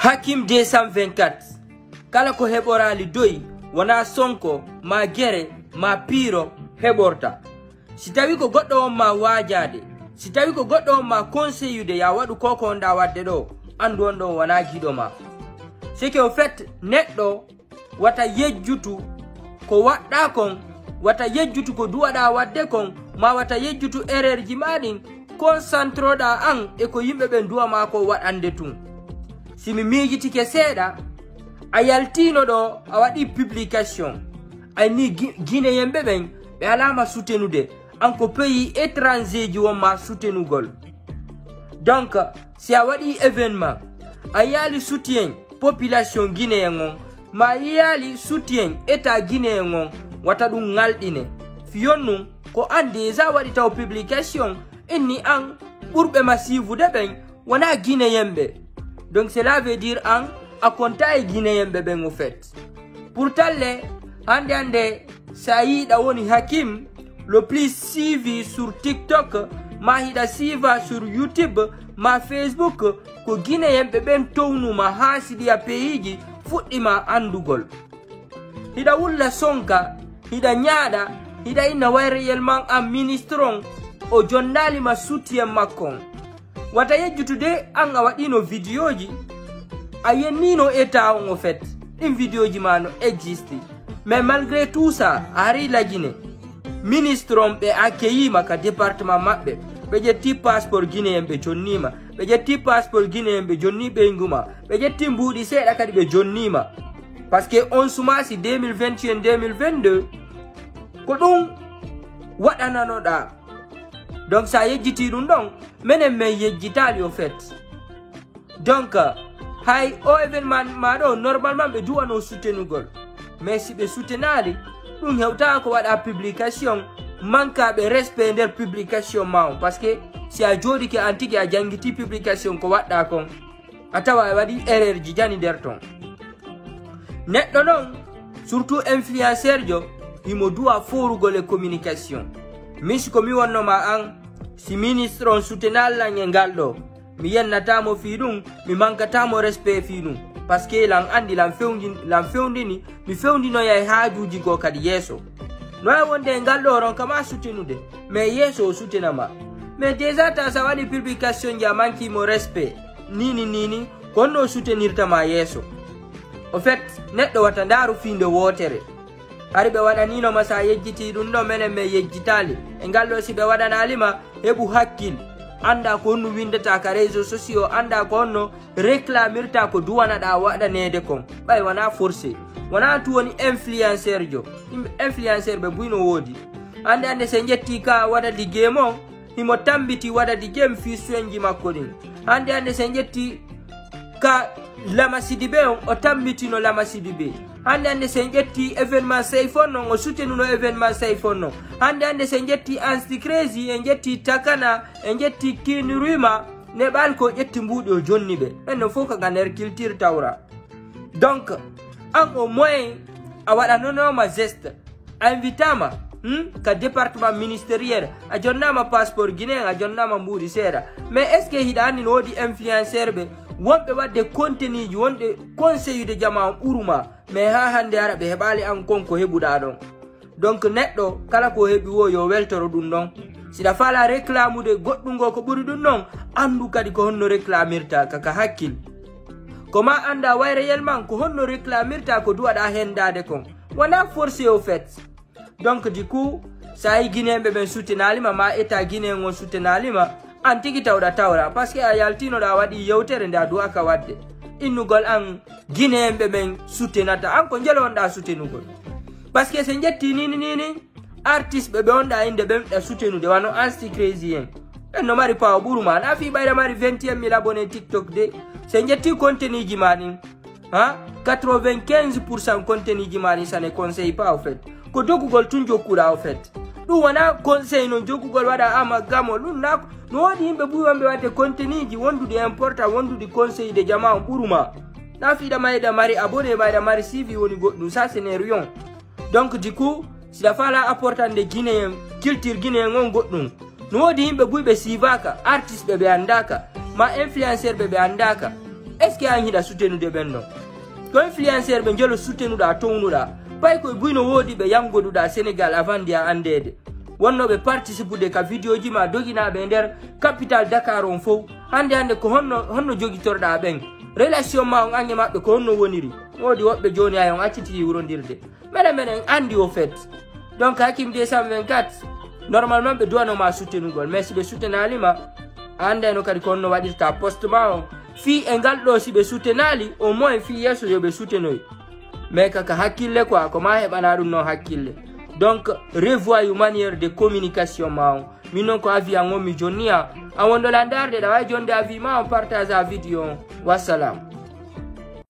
Hakim 224 kala ko heɓorali doyi wona Sonko ma Gere ma Piro heɓorta. Si tawi ko goɗɗo on ma wajade, si tawi ko goɗɗo on ma conseillude ya waɗu koko onda wadde ɗo, andu on ɗo wona giɗo ma. C'est que au fait neɗɗo wata yejjutu ko waɗɗa kon, wata yejjutu ko duwaɗa wadde kon, ma wata yejjutu erreur ji maɗin, concentroɗa an e ko yimɓe ɓe duwama ko waɗande tun. Si mi miijitike seeɗa, a yaltino ɗo a waɗi publication ayni guinéen ɓe ɓen ɓe alama soutenude an ko pays étranger ji wonma soutenugol. Donc si a waɗi événement a yali soutien population guinéen on, ma yali soutien état guinéen on, wata ɗum ngalɗine fiyon num ko an déjà waɗi taw publication inni an ɓurɓe ma sivude ɓen wona guinéen ɓe. Donc cela veut dire an a konta e guinéen ɓe ɓen au fait. Pourtant hande sa yiɗa woni Hakim le plus suivi sur TikTok, ma hiɗa siva sur YouTube, ma Facebook, ko guinéen ɓe ɓen townuma ha siɗi a pays ji fuɗɗima andugol. Hiɗa wulla sonka, hiɗa ñaaɗa, hiɗa inna wayreyel man an ministre on o jonnalima soutien makkon. Wata yejjutude an a waɗino vidéo ji a yennino état on au fait ɗin vidéo ji ma no existe, mais malgré tout ça a ari la Guinée ministre on ɓe accueillima ka département maɓɓe, ɓe ƴetti passeport guinéen ɓe jonnima, ɓe ƴetti passeport guinéen ɓe jonni ɓeyguma, ɓe ƴetti mbuuɗi seeɗa kadi ɓe jonnima, par ce que on sumasi 2021 2022 ko ɗum waɗananoɗa. Donc sa yejjiti ɗum ɗon menen min yejjitali au fait. Donc hay o événement maɗo normalement ɓe duwano soutenugol, mais si ɓe soutenali ɗum hewta ko waɗa publication mankaɓe respect nder publication ma on, par ce que si a jooɗi ke an tigui a jangguiti publication ko waɗɗa kon a tawa a waɗi erreur ji jani nder ton. Neɗɗo non surtout influenceur jo imo duwa forugol e communication. Misi ko mi wonnoma an si ministre on soutenal e ngal ɗo mi yennatamo fi ɗum, mi mankatamo respect fi ɗum, par ce que lan andi lan fewndini mi fewndinoya e haajuji go kadi yeeso. No e wonde e ngal ɗo ron kama soutenude mais yeeso o soutenama, mais déjà ta sa waɗi publication ji a mankimo respect nini konno soutenirtama yeeso. Au fait neɗɗo wata ndaru finde wotere. Ari ɓe waɗaninoma sa yejjiti ɗum ɗo menen min yejjitali e ngal ɗo si ɓe waɗanalima heɓu hakkil, anda ko honno windata ka réseaux sociaux, anda ko honno réclamirta ko duwanaɗa waɗanede kon, ɓay wona forcé, wona tu woni influenceur jo. Influenceur ɓe buyno woodi hande se jetti ka waɗa liggey mon himo tambiti waɗa liggey fi soenji makko ɗin. Hande se jetti ka Lama Sidibé on o tambitino Lama Sidibé. Hande se jetti événement Seyfon non o soutenuno événement Seyfon non. Hande se jetti Ansti Crazy en jetti Takana en jetti King Ruma ne ɓal ko ƴetti mbuɗi o jonni ɓe ɓen fof kaga nder culture tawra. Donc an au moins a waɗanonoma geste a invitama ka département ministériel a jonnama passeport guinéen a jonnama mbuɗi seeɗa, mais est ce que hiɗa anni no woodi influenceur ɓe wonɓe wadde contenu ji wonɓe conseillude jama on ɓuruma, mais ha hande ara ɓe heɓali an kon ko heɓuɗa ɗon. Donc neɗɗo kala ko heɓi wo yo weltoro ɗum ɗon. Siɗa fala réclamude goɗɗungo ko ɓuri ɗum ɗon, andu kadi ko honno réclamirta kaka hakkil. Koma anda wayreyel man ko honno réclamirta ko duwaɗa hendade kon, wona forcé au fait. Donc du coup sa yi guinéenɓe ɓen soutenalima ma état guinéen on soutenalima an tigi tawɗa tawra, par ce que a yaltinoɗa waɗi yewtere nde a duwaka wadde innugol an guinéenɓe ɓen soutenata an ko jelonɗa soutenugol. Par ce que se jetti nini artiste ɓe onɗa inde ɓe ɓeɗa soutenude wano Ansti Crazy en ɓen no mari pawa ɓuruma, na fi ɓayɗa mari 21 000 abonné TikTok de. Se jetti contenu ji maɗin 95% contenu ji maɗin ça ne conseille pas au fait, ko doggugol tun jokkuɗa au fait. ɗum wona conseil non joggugol waɗa amagamol ɗum na no woodi yimɓe ɓuuri wonɓe wadde contenu ji wondude important wondude conseil de jama on ɓuruma, na fiɗa mayɗa mari abonné mayɗa mari suivi woni goɗɗum, ça ce n'est rien. Donc du coup siɗa fala apportande guinéen culture guinéen on goɗɗum no woodi yimɓe ɓuuri ɓe sivaka, artiste ɓe andaka, ma influenceur ɓe andaka, est ce que an hida soutenude ɓen ɗon ko influenceur ɓe jelo soutenuɗa townuɗa pay koye buyno woodi ɓe yangoduɗa sénégal avant ndiya andede wonnoɓe participude ka vidéo ji ma doginaɓe nder capital dakar on fof hande ko honno jogitorɗa ɓen relation ma on ange maɓɓe ko honno woniri woodi woɓɓe joni ay on acciti wurodirde meɗen andi au fait donc Hakim 224 normalement ɓe duwanoma soutenugol mais si ɓe soutenalima andeno kadi ko honno waɗirta poste ma on fi e ngal ɗo si ɓe soutenali au moins fi yesso yo ɓe soutenoyi mais kaka hakkille quoi ko ma heɓana ɗum non hakkille donc revoyu manière de communication ma on min noon ko avis an on mi jonniya a wondola darde ɗa wawi jonde avis ma on partage a vidéo on wassalam.